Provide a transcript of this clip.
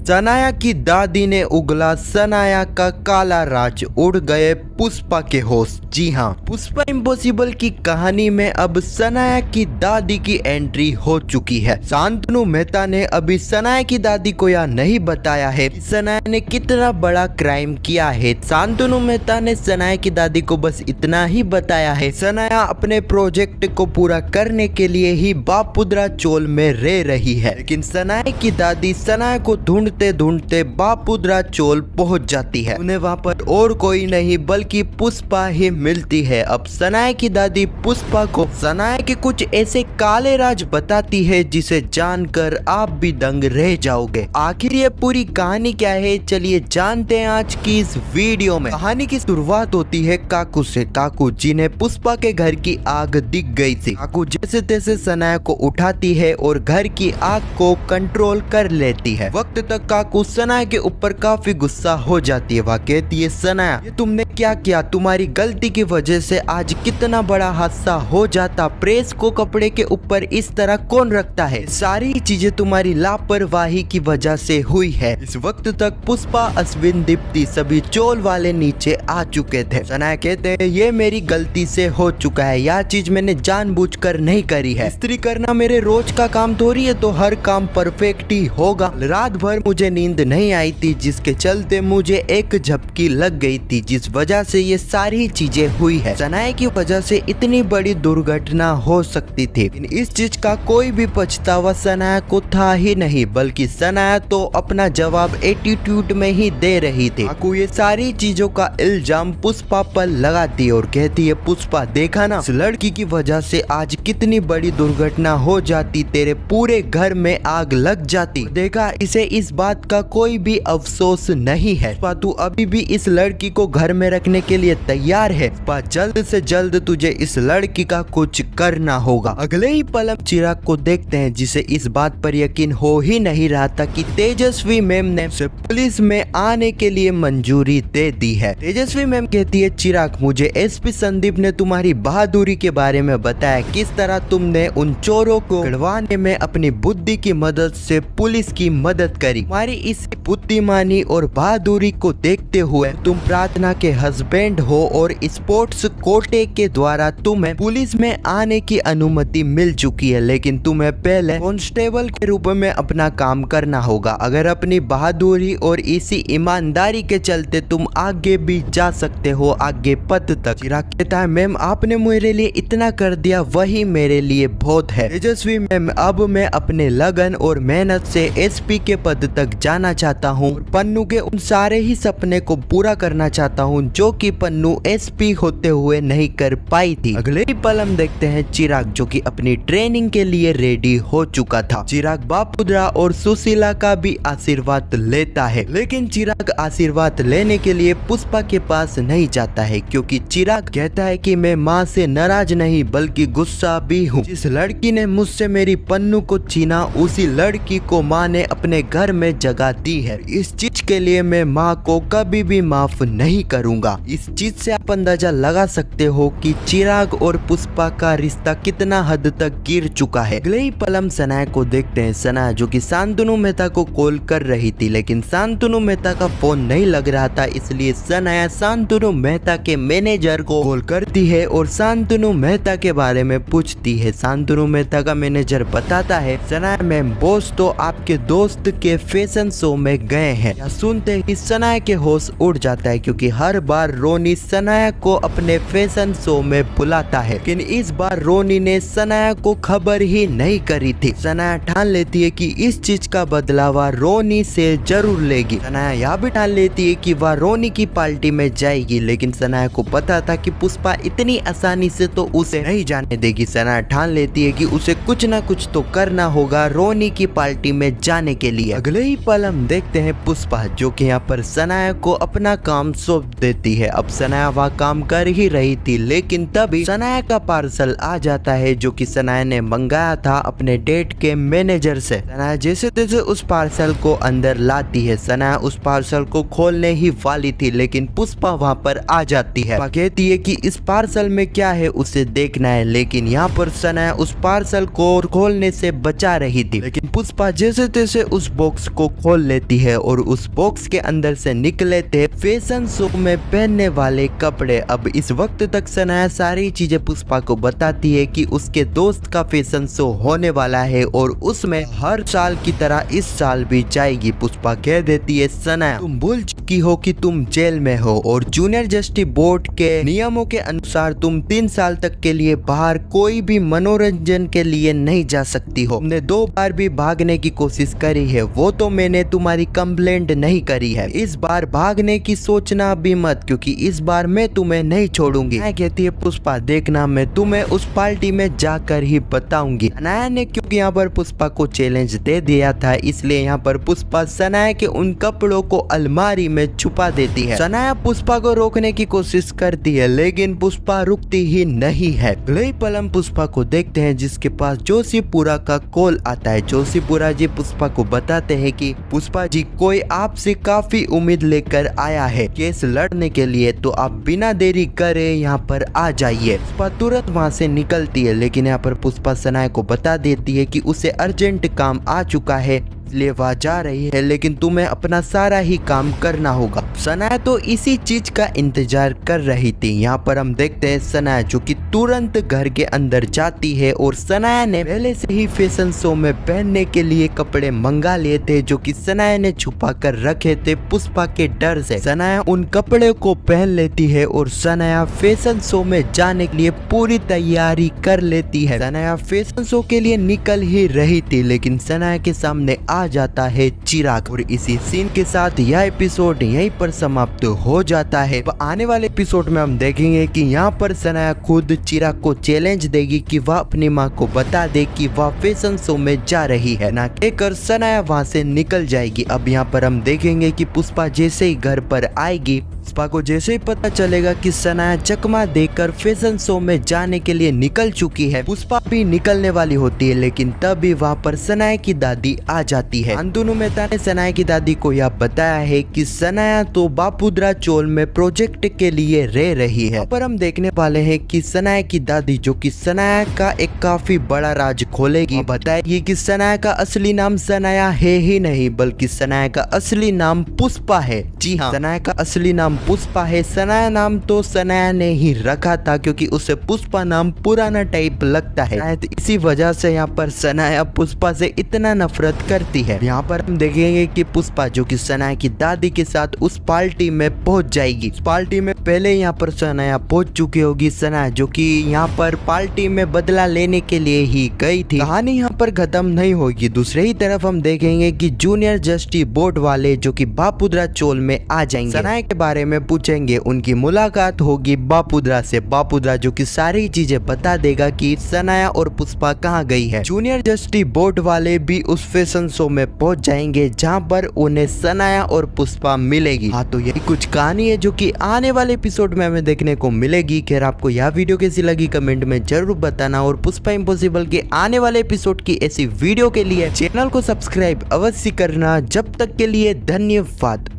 सनाया की दादी ने उगला सनाया का काला राज, उड़ गए पुष्पा के होश। जी हाँ, पुष्पा इम्पॉसिबल की कहानी में अब सनाया की दादी की एंट्री हो चुकी है। शांतनु मेहता ने अभी सनाया की दादी को यह नहीं बताया है कि सनाया ने कितना बड़ा क्राइम किया है। शांतनु मेहता ने सनाया की दादी को बस इतना ही बताया है, सनाया अपने प्रोजेक्ट को पूरा करने के लिए ही बापुद्रा चोल में रह रही है। लेकिन सनाया की दादी सनाया को ढूंढते ढूंढते बापुद्रा चोल पहुंच जाती है। उन्हें वहां पर और कोई नहीं बल्कि पुष्पा ही मिलती है। अब सनाया की दादी पुष्पा को सनाया के कुछ ऐसे काले राज बताती है जिसे जानकर आप भी दंग रह जाओगे। आखिर ये पूरी कहानी क्या है, चलिए जानते हैं आज की इस वीडियो में। कहानी की शुरुआत होती है काकू से। काकू जिन्हें पुष्पा के घर की आग दिख गई थी। काकू जैसे तैसे सनाया को उठाती है और घर की आग को कंट्रोल कर लेती है। वक्त तक काकू सनाया के ऊपर काफी गुस्सा हो जाती है। वह कहती है, सनाया ये तुमने क्या किया, तुम्हारी गलती की वजह से आज कितना बड़ा हादसा हो जाता। प्रेस को कपड़े के ऊपर इस तरह कौन रखता है, सारी चीजें तुम्हारी लापरवाही की वजह से हुई है। इस वक्त तक पुष्पा, अश्विन, दीप्ति सभी चोल वाले नीचे आ चुके थे। सनाया कहते हैं, ये मेरी गलती से हो चुका है, यह चीज मैंने जानबूझकर नहीं करी है। इस्त्री करना मेरे रोज का काम थोड़ी है, तो हर काम परफेक्ट ही होगा। रात भर मुझे नींद नहीं आई थी, जिसके चलते मुझे एक झपकी लग गई थी, जिस वजह से ये सारी चीजें हुई है। सनाया की वजह से इतनी बड़ी दुर्घटना हो सकती थी। इस चीज का कोई भी पछतावा सनाया को था ही नहीं, बल्कि सनाया तो अपना जवाब एटीट्यूड में ही दे रही थी। काकू ये सारी चीजों का इल्जाम पुष्पा पर लगाती है और कहती है, पुष्पा देखा ना, इस लड़की की वजह से आज कितनी बड़ी दुर्घटना हो जाती, तेरे पूरे घर में आग लग जाती। देखा, इसे इस बात का कोई भी अफसोस नहीं है। तू अभी भी इस लड़की को घर में रखने के लिए तैयार है। जल्द से जल्द तुझे इस लड़की का कुछ करना होगा। अगले ही पल हम चिराग को देखते हैं, जिसे इस बात पर यकीन हो ही नहीं रहा था कि तेजस्वी मैम ने उसे पुलिस में आने के लिए मंजूरी दे दी है। तेजस्वी मैम कहती है, चिराग मुझे एसपी संदीप ने तुम्हारी बहादुरी के बारे में बताया, किस तरह तुमने उन चोरों को पकड़वाने में अपनी बुद्धि की मदद से पुलिस की मदद करी। तुम्हारी इस बुद्धिमानी और बहादुरी को देखते हुए तुम प्रार्थना के हस्बैंड हो और स्पोर्ट्स कोटे के द्वारा तुम्हें पुलिस में आने की अनुमति मिल चुकी है, लेकिन तुम्हें पहले कांस्टेबल के रूप में अपना काम करना होगा। अगर अपनी बहादुरी और इसी ईमानदारी के चलते तुम आगे भी जा सकते हो, आगे पद तक। चिराग कहता है, मैम आपने मेरे लिए इतना कर दिया, वही मेरे लिए बहुत है। तेजस्वी मैम, अब मैं अपने लगन और मेहनत से एसपी के पद तक जाना चाहता हूँ। पन्नू के उन सारे ही सपने को पूरा करना चाहता हूँ जो कि पन्नू एसपी होते हुए नहीं कर पाई थी। अगले ही पल हम देखते हैं चिराग, जो कि अपनी ट्रेनिंग के लिए रेडी हो चुका था। चिराग बापुद्रा और सुशीला का भी आशीर्वाद लेता है, लेकिन चिराग आशीर्वाद लेने के लिए पुष्पा के पास नहीं जाता है, क्योंकि चिराग कहता है कि मैं माँ से नाराज नहीं बल्कि गुस्सा भी हूँ। जिस लड़की ने मुझसे मेरी पन्नू को छीना, उसी लड़की को माँ ने अपने घर में जगह दी है। इस चीज के लिए मैं माँ को कभी भी माफ नहीं करूंगा। इस चीज से आप अंदाजा लगा सकते हो कि चिराग और पुष्पा का रिश्ता कितना हद तक गिर चुका है। अगले ही पल हम सनाया को देखते हैं। सनाया जो कि शांतनु मेहता को कॉल कर रही थी, लेकिन शांतनु मेहता का फोन नहीं लग रहा था, इसलिए सनाया शांतनु मेहता के मैनेजर को कॉल करती है और शांतनु मेहता के बारे में पूछती है। शांतनु मेहता का मैनेजर बताता है, सनाया मैम बॉस तो आपके दोस्त के फैशन शो में गए हैं। सुनते ही सनाया के होश उड़ जाता है, क्योंकि हर बार रोनी सनाया को अपने फैशन शो में बुलाता है, लेकिन इस बार रोनी ने सनाया को खबर ही नहीं करी थी। सनाया ठान लेती है कि इस चीज का बदला वह रोनी से जरूर लेगी। सनाया यह भी ठान लेती है कि वह रोनी की पार्टी में जाएगी, लेकिन सनाया को पता था कि पुष्पा इतनी आसानी से तो उसे नहीं जाने देगी। सनाया ठान लेती है कि उसे कुछ ना कुछ तो करना होगा रोनी की पार्टी में जाने के लिए। अगले ही पल हम देखते हैं पुष्पा, जो कि यहाँ पर सनाया को अपना काम सौंप देती है। अब सनाया वह काम कर ही रही थी, लेकिन तभी सनाया का पार्सल आ जाता है, जो कि सनाया ने मंगाया था अपने डेट के मैनेजर से। सनाया जैसे तैसे उस पार्सल को अंदर लाती है। सनाया उस पार्सल को खोलने ही वाली थी, लेकिन पुष्पा पुष्पा वहाँ पर आ जाती है। पुष्पा कहती है कि इस पार्सल में क्या है उसे देखना है, लेकिन यहाँ पर सनाया उस पार्सल को खोलने से बचा रही थी, लेकिन पुष्पा जैसे तैसे उस बॉक्स को खोल लेती है और उस बॉक्स के अंदर से निकले थे फैशन शो में पहनने वाले कपड़े। अब इस वक्त तक सनाया सारी चीजें पुष्पा को बताती है कि उसके दोस्त का फैशन शो होने वाला है और उसमें हर साल की तरह इस साल भी जाएगी। पुष्पा कह देती है सनाया तुम भूल चुकी हो कि तुम जेल में हो और जूनियर जस्टिस बोर्ड के नियमों के अनुसार तुम 3 साल तक के लिए बाहर कोई भी मनोरंजन के लिए नहीं जा सकती हो। तुमने 2 बार भी भागने की कोशिश करी है, वो तो मैंने तुम्हारी कंप्लेंट नहीं करी है। इस बार भागने की सोचना भी मत, क्योंकि इस बार मैं तुम्हें नहीं छोड़ूंगी। कहती है पुष्पा देखना मैं तुम्हें उस पार्टी में जाकर ही बताऊंगी। सनाया ने क्योंकि यहाँ पर पुष्पा को चैलेंज दे दिया था, इसलिए यहाँ पर पुष्पा सनाया के उन कपड़ों को अलमारी में छुपा देती है। सनाया पुष्पा को रोकने की कोशिश करती है, लेकिन पुष्पा रुकती ही नहीं है। अगले पल हम पुष्पा को देखते हैं जिसके पास जोशीपुरा का कॉल आता है। जोशीपुरा जी पुष्पा को बताते हैं कि पुष्पा जी कोई आपसे काफी उम्मीद लेकर आया है केस लड़ने के लिए, तो आप बिना देरी करे यहाँ पर आ जाइए। पुष्पा तुरंत वहाँ से निकलती है, लेकिन यहाँ पर पुष्पा सनाया को बता देती है कि उसे अर्जेंट काम आ चुका है इसलिए वह जा रही है, लेकिन तुम्हें अपना सारा ही काम करना होगा। सनाया तो इसी चीज का इंतजार कर रही थी। यहाँ पर हम देखते हैं सनाया जो कि तुरंत घर के अंदर जाती है और सनाया ने पहले से ही फैशन शो में पहनने के लिए कपड़े मंगा लिए थे जो कि सनाया ने छुपा कर रखे थे पुष्पा के डर से। सनाया उन कपड़े को पहन लेती है और सनाया फैशन शो में जाने के लिए पूरी तैयारी कर लेती है। सनाया फैशन शो के लिए निकल ही रही थी, लेकिन सनाया के सामने आ जाता है चिराग और इसी सीन के साथ यह एपिसोड यहीं पर समाप्त हो जाता है। आने वाले एपिसोड में हम देखेंगे कि यहाँ पर सनाया खुद चिराग को चैलेंज देगी कि वह अपनी माँ को बता दे कि वह फैशन शो में जा रही है, ना कहकर सनाया वहाँ से निकल जाएगी। अब यहाँ पर हम देखेंगे कि पुष्पा जैसे ही घर पर आएगी, पुष्पा को जैसे ही पता चलेगा कि सनाया चकमा देकर फैशन शो में जाने के लिए निकल चुकी है, पुष्पा भी निकलने वाली होती है, लेकिन तभी वहाँ पर सनाया की दादी आ जाती है। अंतनु मेहता ने सनाया की दादी को यह बताया है कि सनाया तो बापुद्रा चोल में प्रोजेक्ट के लिए रह रही है। पर हम देखने वाले हैं कि सनाया की दादी जो कि सनाया का एक काफी बड़ा राज खोलेगी, बताएगी कि सनाया का असली नाम सनाया है ही नहीं, बल्कि सनाया का असली नाम पुष्पा है। जी हाँ, सनाया का असली नाम पुष्पा है। सनाया नाम तो सनाया ने ही रखा था क्योंकि उसे पुष्पा नाम पुराना टाइप लगता है, शायद इसी वजह से यहाँ पर सनाया पुष्पा से इतना नफरत करती है। यहाँ पर हम देखेंगे कि पुष्पा जो कि सनाया की दादी के साथ उस पार्टी में पहुंच जाएगी। उस पार्टी में पहले यहाँ पर सनाया पहुंच चुकी होगी। सनाया जो कि यहाँ पर पार्टी में बदला लेने के लिए ही गई थी। कहानी यहाँ पर खत्म नहीं होगी। दूसरे ही तरफ हम देखेंगे कि जूनियर जस्टिस बोर्ड वाले जो कि बापुद्रा चोल में आ जाएंगे। सनाया के बारे में पूछेंगे, उनकी मुलाकात होगी बापुद्रा से। बापुद्रा जो कि सारी चीजें बता देगा कि सनाया और पुष्पा कहाँ गई है। जूनियर जस्टिस बोर्ड वाले भी उस फैशन शो में पहुंच जाएंगे जहां पर उन्हें सनाया और पुष्पा मिलेगी। हाँ, तो यही कुछ कहानी है जो कि आने वाले एपिसोड में हमें देखने को मिलेगी। खैर, आपको यह वीडियो कैसी लगी कमेंट में जरूर बताना और पुष्पा इम्पॉसिबल के आने वाले एपिसोड की ऐसी वीडियो के लिए चैनल को सब्सक्राइब अवश्य करना। जब तक के लिए धन्यवाद।